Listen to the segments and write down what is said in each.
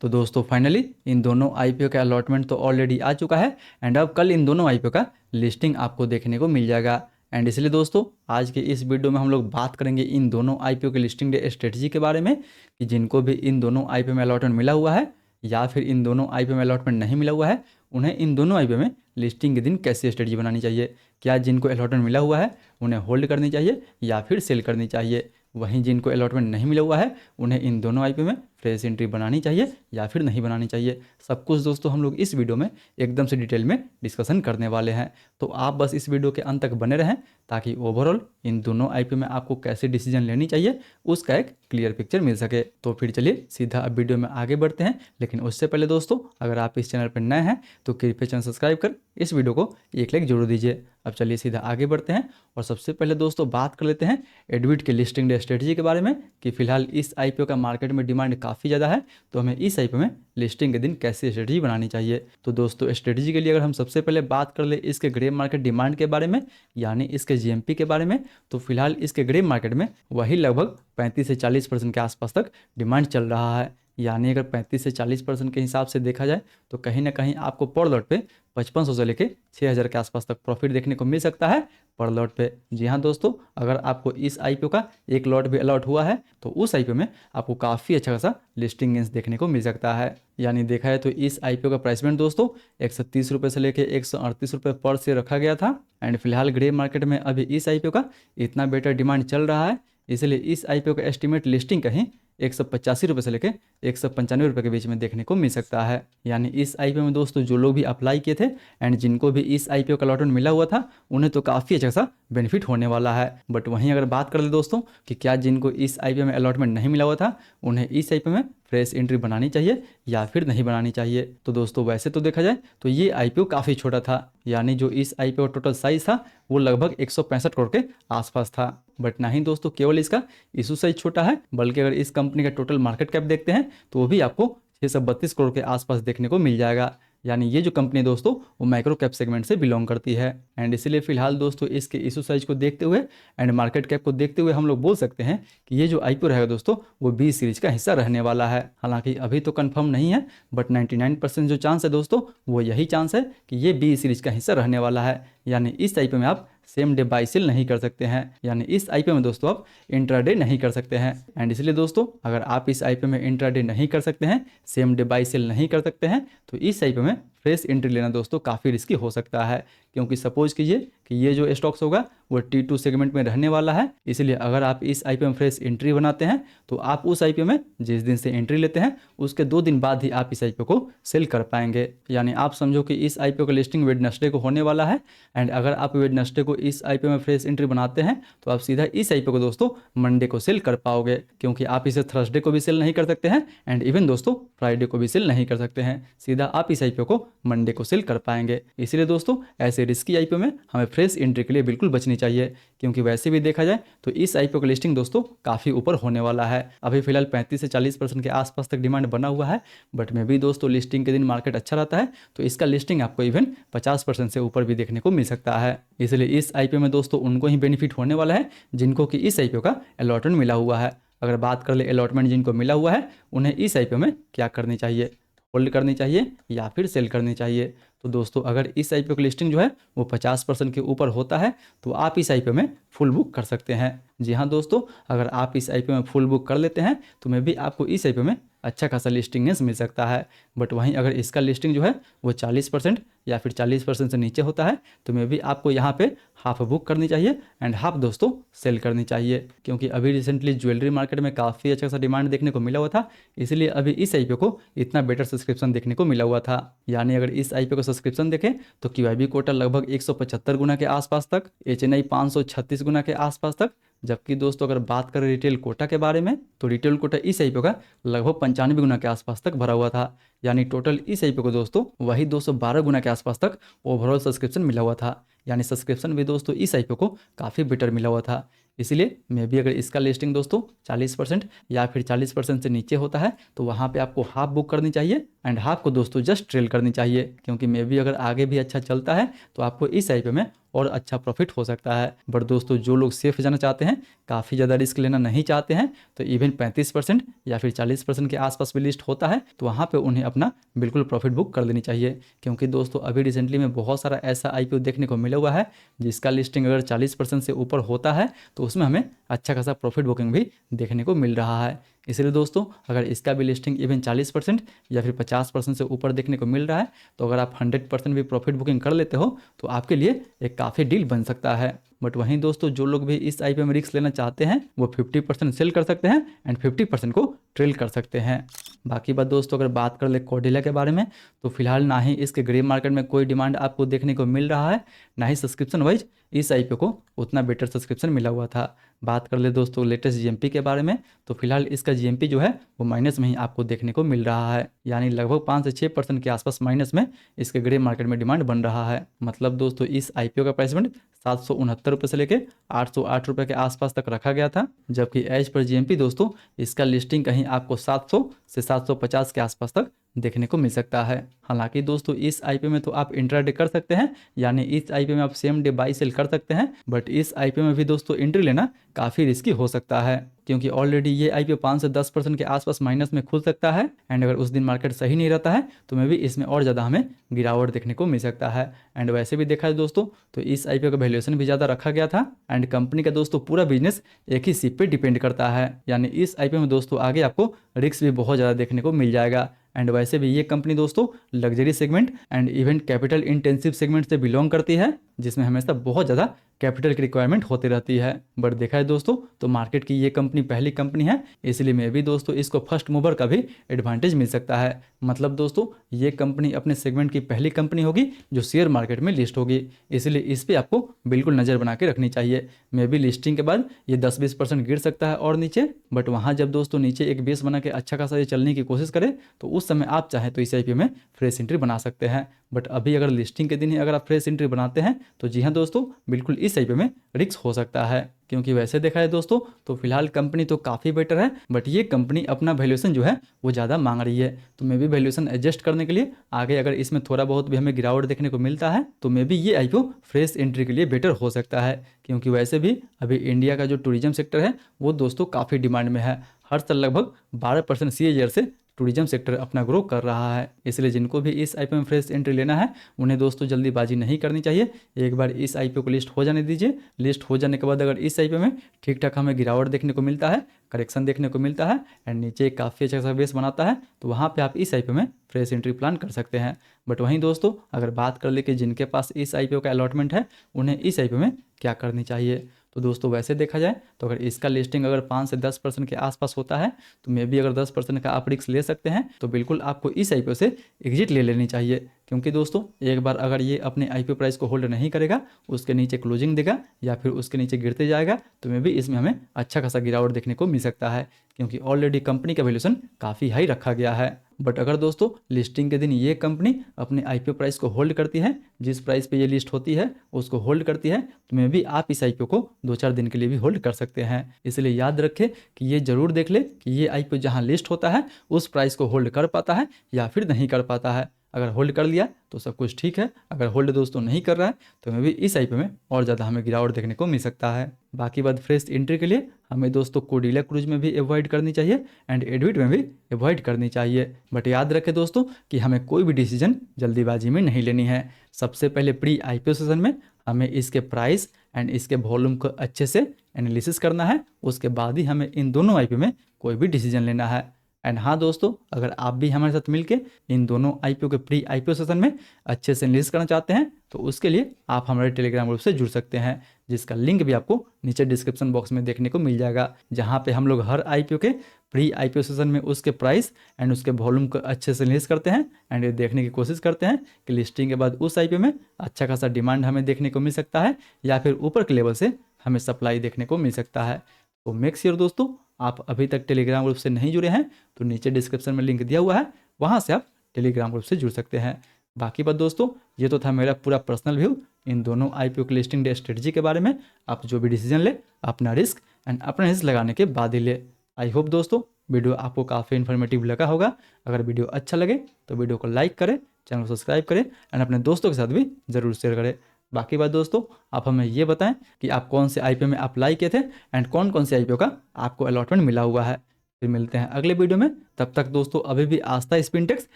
तो दोस्तों finally in दोनों आईपीओ का अलॉटमेंट तो ऑलरेडी आ चुका है एंड अब कल इन दोनों आईपीओ का लिस्टिंग आपको देखने को मिल जाएगा। एंड इसलिए दोस्तों आज के इस वीडियो में हम लोग बात करेंगे इन दोनों आईपीओ के लिस्टिंग डे स्ट्रेटजी के बारे में कि जिनको भी इन दोनों आईपीओ में अलॉटमेंट मिला हुआ है या फिर इन दोनों आईपीओ में अलॉटमेंट नहीं मिला हुआ है, उन्हें इन दोनों आईपीओ में लिस्टिंग के दिन कैसे स्ट्रेटजी बनानी चाहिए। क्या जिनको अलॉटमेंट मिला हुआ है उन्हें होल्ड करनी चाहिए या फिर सेल करनी चाहिए, वहीं जिनको अलॉटमेंट नहीं मिला हुआ है उन्हें इन दोनों आईपीओ में फ्रेश एंट्री बनानी चाहिए या फिर नहीं बनानी चाहिए। सब कुछ दोस्तों हम लोग इस वीडियो में एकदम से डिटेल में डिस्कशन करने वाले हैं, तो आप बस इस वीडियो के अंत तक बने रहें ताकि ओवरऑल इन दोनों आईपीओ में आपको कैसे डिसीजन लेनी चाहिए उसका एक क्लियर पिक्चर मिल सके। तो फिर चलिए सीधा अब वीडियो में आगे बढ़ते हैं, लेकिन उससे पहले दोस्तों अगर आप इस चैनल पर नए हैं तो कृपया चैनल सब्सक्राइब कर इस वीडियो को एक लाइक जरूर दीजिए। अब चलिए सीधा आगे बढ़ते हैं और सबसे पहले दोस्तों बात कर लेते हैं एडविट के लिस्टिंग डे स्ट्रेटजी के बारे में कि फिलहाल इस आईपीओ का मार्केट में डिमांड काफ़ी ज़्यादा है, तो हमें इस आईपीओ में लिस्टिंग के दिन कैसे स्ट्रेटजी बनानी चाहिए। तो दोस्तों स्ट्रेटजी के लिए अगर हम सबसे पहले बात कर ले इसके ग्रे मार्केट डिमांड के बारे में यानी इसके जीएमपी के बारे में, तो फिलहाल इसके ग्रे मार्केट में वही लगभग 35 से 40% के आसपास तक डिमांड चल रहा है। यानी अगर 35 से 40% के हिसाब से देखा जाए तो कहीं ना कहीं आपको पर लॉट पे 5500 से लेके 6000 के आसपास तक प्रॉफिट देखने को मिल सकता है पर लॉट पे। जी हाँ दोस्तों, अगर आपको इस आईपीओ का एक लॉट भी अलॉट हुआ है तो उस आईपीओ में आपको काफ़ी अच्छा खासा लिस्टिंग गेंस देखने को मिल सकता है। यानी देखा है तो इस आईपीओ का प्राइस बैंड दोस्तों 130 रुपये से लेकर 138 रुपये पर शेयर रखा गया था। एंड फिलहाल ग्रे मार्केट में अभी इस आईपीओ का इतना बेटर डिमांड चल रहा है, इसलिए इस आईपीओ का एस्टिमेट लिस्टिंग कहीं 185 रुपये से लेकर 195 रुपये के बीच में देखने को मिल सकता है। यानी इस आईपीओ में दोस्तों जो लोग भी अप्लाई किए थे एंड जिनको भी इस आईपीओ का अलॉटमेंट मिला हुआ था उन्हें तो काफ़ी अच्छा सा बेनिफिट होने वाला है। बट वहीं अगर बात कर ले दोस्तों कि क्या जिनको इस आईपीओ में अलॉटमेंट नहीं मिला हुआ था उन्हें इस आईपीओ में फ्रेश एंट्री बनानी चाहिए या फिर नहीं बनानी चाहिए, तो दोस्तों वैसे तो देखा जाए तो ये आईपीओ काफ़ी छोटा था। यानी जो इस आईपीओ टोटल साइज था वो लगभग 165 करोड़ के आसपास था। बट नहीं दोस्तों, केवल इसका इशू साइज छोटा है, बल्कि अगर इस कंपनी का टोटल मार्केट कैप देखते हैं तो वो भी आपको 632 करोड़ के आसपास देखने को मिल जाएगा। यानी ये जो कंपनी दोस्तों वो माइक्रो कैप सेगमेंट से बिलोंग करती है। एंड इसीलिए फिलहाल दोस्तों इसके इशू साइज को देखते हुए एंड मार्केट कैप को देखते हुए हम लोग बोल सकते हैं कि ये जो आईपीओ रहेगा दोस्तों वो बी सीरीज का हिस्सा रहने वाला है। हालांकि अभी तो कंफर्म नहीं है, बट 99% जो चांस है दोस्तों वो यही चांस है कि ये बी सीरीज का हिस्सा रहने वाला है। यानी इस आईपीओ में आप सेम डे बाई सेल नहीं कर सकते हैं, यानी इस आईपीओ में दोस्तों आप इंट्राडे नहीं कर सकते हैं। एंड इसलिए दोस्तों अगर आप इस आईपीओ में इंट्राडे नहीं कर सकते हैं, सेम डे बाई सेल नहीं कर सकते हैं, तो इस आईपीओ में फ्रेश एंट्री लेना दोस्तों काफ़ी रिस्की हो सकता है। क्योंकि सपोज कीजिए कि ये जो स्टॉक्स होगा वो T2 सेगमेंट में रहने वाला है, इसलिए अगर आप इस आईपीओ में फ्रेश एंट्री बनाते हैं तो आप उस आईपीओ में जिस दिन से एंट्री लेते हैं उसके 2 दिन बाद ही आप इस आईपीओ को सेल कर पाएंगे। यानी आप समझो कि इस आईपीओ का लिस्टिंग वेडनेसडे को होने वाला है एंड अगर आप वेडनेसडे को इस आईपीओ में फ्रेश एंट्री बनाते हैं तो आप सीधा इस आईपीओ को दोस्तों मंडे को सेल कर पाओगे, क्योंकि आप इसे थर्सडे को भी सेल नहीं कर सकते हैं एंड इवन दोस्तों फ्राइडे को भी सेल नहीं कर सकते हैं। सीधा आप इस आईपीओ को मंडे को सेल कर पाएंगे। इसलिए दोस्तों ऐसे रिस्की आईपीओ में हमें फ्रेश एंट्री के लिए बिल्कुल बचनी चाहिए, क्योंकि वैसे भी देखा जाए तो इस आईपीओ का लिस्टिंग दोस्तों काफ़ी ऊपर होने वाला है। अभी फिलहाल 35 से 40% के आसपास तक डिमांड बना हुआ है, बट में भी दोस्तों लिस्टिंग के दिन मार्केट अच्छा रहता है तो इसका लिस्टिंग आपको इवन 50% से ऊपर भी देखने को मिल सकता है। इसलिए इस आईपीओ में दोस्तों उनको ही बेनिफिट होने वाला है जिनको कि इस आईपीओ का अलॉटमेंट मिला हुआ है। अगर बात कर ले अलॉटमेंट जिनको मिला हुआ है उन्हें इस आईपीओ में क्या करनी चाहिए, होल्ड करनी चाहिए या फिर सेल करनी चाहिए। तो दोस्तों अगर इस आईपीओ की लिस्टिंग जो है वो 50% के ऊपर होता है तो आप इस आईपीओ में फुल बुक कर सकते हैं। जी हाँ दोस्तों, अगर आप इस आईपीओ में फुल बुक कर लेते हैं तो मैं भी आपको इस आईपीओ में अच्छा खासा लिस्टिंग मिल सकता है। बट वहीं अगर इसका लिस्टिंग जो है वो 40% या फिर 40% से नीचे होता है तो मैं भी आपको यहाँ पे हाफ बुक करनी चाहिए एंड हाफ दोस्तों सेल करनी चाहिए, क्योंकि अभी रिसेंटली ज्वेलरी मार्केट में काफ़ी अच्छा खासा डिमांड देखने को मिला हुआ था, इसलिए अभी इस आईपीओ को इतना बेटर सब्सक्रिप्शन देखने को मिला हुआ था। यानी अगर इस आईपीओ का सब्सक्रिप्शन देखें तो QIB कोटा लगभग 175 गुना के आसपास तक, HNI 536 गुना के आसपास तक, जबकि दोस्तों अगर बात करें रिटेल कोटा के बारे में तो रिटेल कोटा इस आईपीओ का लगभग 95 गुना के आसपास तक भरा हुआ था। यानी टोटल इस आईपीओ को दोस्तों वही 212 गुना के आसपास तक ओवरऑल सब्सक्रिप्शन मिला हुआ था। यानी सब्सक्रिप्शन भी दोस्तों इस आईपीओ को काफ़ी बेटर मिला हुआ था। इसलिए मे भी अगर इसका लिस्टिंग दोस्तों 40% या फिर 40% से नीचे होता है तो वहाँ पे आपको हाफ बुक करनी चाहिए एंड हाफ को दोस्तों जस्ट ट्रेल करनी चाहिए, क्योंकि मे भी अगर आगे भी अच्छा चलता है तो आपको इस आईपीओ में और अच्छा प्रॉफिट हो सकता है। बट दोस्तों जो लोग सेफ जाना चाहते हैं, काफ़ी ज़्यादा रिस्क लेना नहीं चाहते हैं, तो इवन 35% या फिर 40% के आसपास भी लिस्ट होता है तो वहाँ पे उन्हें अपना बिल्कुल प्रॉफिट बुक कर देनी चाहिए। क्योंकि दोस्तों अभी रिसेंटली में बहुत सारा ऐसा आईपीओ देखने को मिला हुआ है जिसका लिस्टिंग अगर 40% से ऊपर होता है तो उसमें हमें अच्छा खासा प्रॉफिट बुकिंग भी देखने को मिल रहा है। इसलिए दोस्तों अगर इसका भी लिस्टिंग इवन 40% या फिर 50% से ऊपर देखने को मिल रहा है तो अगर आप 100% भी प्रॉफिट बुकिंग कर लेते हो तो आपके लिए एक काफ़ी डील बन सकता है। बट वहीं दोस्तों जो लोग भी इस आईपीओ में रिस्क लेना चाहते हैं वो 50% सेल कर सकते हैं एंड 50% को ट्रेल कर सकते हैं। बाकी बात दोस्तों अगर बात कर ले कॉर्डेलिया के बारे में, तो फिलहाल ना ही इसके ग्रे मार्केट में कोई डिमांड आपको देखने को मिल रहा है, ना ही सब्सक्रिप्शन वाइज इस आईपीओ को उतना बेटर सब्सक्रिप्शन मिला हुआ था। बात कर ले दोस्तों लेटेस्ट जीएमपी के बारे में, तो फिलहाल इसका जीएमपी जो है वो माइनस में ही आपको देखने को मिल रहा है, यानी लगभग 5 से 6% के आसपास माइनस में इसके ग्रे मार्केट में डिमांड बन रहा है। मतलब दोस्तों इस आईपीओ का प्राइस बैंड 769 रुपये से लेकर 808 रुपये के आसपास तक रखा गया था, जबकि एज पर जीएमपी दोस्तों इसका लिस्टिंग कहीं आपको 700 से 750 के आसपास तक देखने को मिल सकता है। हालांकि दोस्तों इस आईपीओ में तो आप इंट्राडे कर सकते हैं, यानी इस आईपीओ में आप सेम डे बाई सेल कर सकते हैं, बट इस आईपीओ में भी दोस्तों एंट्री लेना काफ़ी रिस्की हो सकता है, क्योंकि ऑलरेडी ये आईपीओ 5 से 10% के आसपास माइनस में खुल सकता है एंड अगर उस दिन मार्केट सही नहीं रहता है तो मे भी इसमें और ज़्यादा हमें गिरावट देखने को मिल सकता है। एंड वैसे भी देखा जाए दोस्तों तो इस आईपीओ का वैल्यूएशन भी ज़्यादा रखा गया था एंड कंपनी का दोस्तों पूरा बिजनेस एक ही शिप पे डिपेंड करता है, यानी इस आईपीओ में दोस्तों आगे आपको रिस्क भी बहुत ज़्यादा देखने को मिल जाएगा। एंड वैसे भी ये कंपनी दोस्तों luxury segment and even capital intensive segment से बिलोंग करती है, जिसमें हमेशा बहुत ज़्यादा कैपिटल की रिक्वायरमेंट होती रहती है। बट देखा है दोस्तों तो मार्केट की ये कंपनी पहली कंपनी है, इसलिए मैं भी दोस्तों इसको फर्स्ट मूवर का भी एडवांटेज मिल सकता है। मतलब दोस्तों ये कंपनी अपने सेगमेंट की पहली कंपनी होगी जो शेयर मार्केट में लिस्ट होगी, इसलिए इस पर आपको बिल्कुल नज़र बना के रखनी चाहिए। मे भी लिस्टिंग के बाद ये 10-20% गिर सकता है और नीचे, बट वहाँ जब दोस्तों नीचे एक बेस बना के अच्छा खासा ये चलने की कोशिश करे तो उस समय आप चाहें तो इस आईपीओ में फ्रेश एंट्री बना सकते हैं। बट अभी अगर लिस्टिंग के दिन ही अगर आप फ्रेश एंट्री बनाते हैं तो जी हाँ दोस्तों बिल्कुल इस आईपीओ में रिस्क हो सकता है, क्योंकि वैसे देखा है दोस्तों तो फिलहाल कंपनी तो काफ़ी बेटर है, बट ये कंपनी अपना वैल्यूएशन जो है वो ज़्यादा मांग रही है, तो मे भी वैल्यूएशन एडजस्ट करने के लिए आगे अगर इसमें थोड़ा बहुत भी हमें गिरावट देखने को मिलता है तो मे भी ये आईपीओ फ्रेश एंट्री के लिए बेटर हो सकता है। क्योंकि वैसे भी अभी इंडिया का जो टूरिज्म सेक्टर है वो दोस्तों काफ़ी डिमांड में है, हर साल लगभग 12% CAGR से टूरिज्म सेक्टर अपना ग्रो कर रहा है, इसलिए जिनको भी इस आईपीओ में फ्रेश एंट्री लेना है उन्हें दोस्तों जल्दीबाजी नहीं करनी चाहिए। एक बार इस आईपीओ को लिस्ट हो जाने दीजिए, लिस्ट हो जाने के बाद अगर इस आईपीओ में ठीक ठाक हमें गिरावट देखने को मिलता है, करेक्शन देखने को मिलता है एंड नीचे काफ़ी अच्छा सा बेस बनाता है तो वहाँ पे आप इस आईपीओ में फ्रेश एंट्री प्लान कर सकते हैं। बट वहीं दोस्तों अगर बात कर ले कि जिनके पास इस आईपीओ का अलॉटमेंट है उन्हें इस आईपीओ में क्या करनी चाहिए, तो दोस्तों वैसे देखा जाए तो अगर इसका लिस्टिंग अगर 5 से 10% के आसपास होता है तो मे भी अगर 10% का आप रिस्क ले सकते हैं, तो बिल्कुल आपको इस आईपीओ से एग्जिट ले लेनी चाहिए। क्योंकि दोस्तों एक बार अगर ये अपने आईपीओ प्राइस को होल्ड नहीं करेगा, उसके नीचे क्लोजिंग देगा या फिर उसके नीचे गिरते जाएगा तो मे भी इसमें हमें अच्छा खासा गिरावट देखने को मिल सकता है, क्योंकि ऑलरेडी कंपनी का वैल्यूएशन काफ़ी हाई रखा गया है। बट अगर दोस्तों लिस्टिंग के दिन ये कंपनी अपने आईपीओ प्राइस को होल्ड करती है, जिस प्राइस पे ये लिस्ट होती है उसको होल्ड करती है, तो मे भी आप इस आईपीओ को 2-4 दिन के लिए भी होल्ड कर सकते हैं। इसलिए याद रखें कि ये जरूर देख ले कि ये आईपीओ जहाँ लिस्ट होता है उस प्राइस को होल्ड कर पाता है या फिर नहीं कर पाता है। अगर होल्ड कर लिया तो सब कुछ ठीक है, अगर होल्ड दोस्तों नहीं कर रहा है तो मे भी इस आईपीओ में और ज़्यादा हमें गिरावट देखने को मिल सकता है। बाकी बात फ्रेश एंट्री के लिए हमें दोस्तों कोडिला क्रूज में भी अवॉइड करनी चाहिए एंड एडविट में भी अवॉइड करनी चाहिए। बट याद रखें दोस्तों कि हमें कोई भी डिसीजन जल्दीबाजी में नहीं लेनी है। सबसे पहले प्री आईपीओ सेशन में हमें इसके प्राइस एंड इसके वॉल्यूम को अच्छे से एनालिसिस करना है, उसके बाद ही हमें इन दोनों आईपीओ में कोई भी डिसीजन लेना है। एंड हाँ दोस्तों अगर आप भी हमारे साथ मिलके इन दोनों आईपीओ के प्री आईपीओ सेशन में अच्छे से एनालिसिस करना चाहते हैं तो उसके लिए आप हमारे टेलीग्राम ग्रुप से जुड़ सकते हैं, जिसका लिंक भी आपको नीचे डिस्क्रिप्शन बॉक्स में देखने को मिल जाएगा, जहाँ पे हम लोग हर आईपीओ के प्री आईपीओ सेशन में उसके प्राइस एंड उसके वॉल्यूम को अच्छे से एनालिसिस करते हैं एंड ये देखने की कोशिश करते हैं कि लिस्टिंग के बाद उस आईपीओ में अच्छा खासा डिमांड हमें देखने को मिल सकता है या फिर ऊपर के लेवल से हमें सप्लाई देखने को मिल सकता है। तो मेक श्योर दोस्तों आप अभी तक टेलीग्राम ग्रुप से नहीं जुड़े हैं तो नीचे डिस्क्रिप्शन में लिंक दिया हुआ है, वहाँ से आप टेलीग्राम ग्रुप से जुड़ सकते हैं। बाकी बात दोस्तों ये तो था मेरा पूरा पर्सनल व्यू इन दोनों आईपीओ की लिस्टिंग डे स्ट्रेटजी के बारे में। आप जो भी डिसीजन ले अपना रिस्क एंड अपना रिस्क लगाने के बाद ही ले। आई होप दोस्तों वीडियो आपको काफ़ी इन्फॉर्मेटिव लगा होगा। अगर वीडियो अच्छा लगे तो वीडियो को लाइक करें, चैनल को सब्सक्राइब करें एंड अपने दोस्तों के साथ भी ज़रूर शेयर करें। बाकी बात दोस्तों, आप हमें ये बताएं कि आप कौन से आईपीओ में अप्लाई किए थे एंड कौन कौन से आईपीओ का आपको अलॉटमेंट मिला हुआ है। फिर मिलते हैं अगले वीडियो में। तब तक दोस्तों, अभी भी आस्था स्पिनटेक्स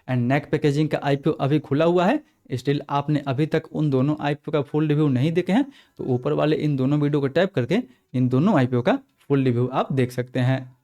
एंड नेक पैकेजिंग का आईपीओ अभी खुला हुआ है। स्टिल आपने अभी तक उन दोनों आईपीओ का फुल रिव्यू नहीं देखे हैं तो ऊपर वाले इन दोनों वीडियो को टैप करके इन दोनों आईपीओ का फुल रिव्यू आप देख सकते हैं।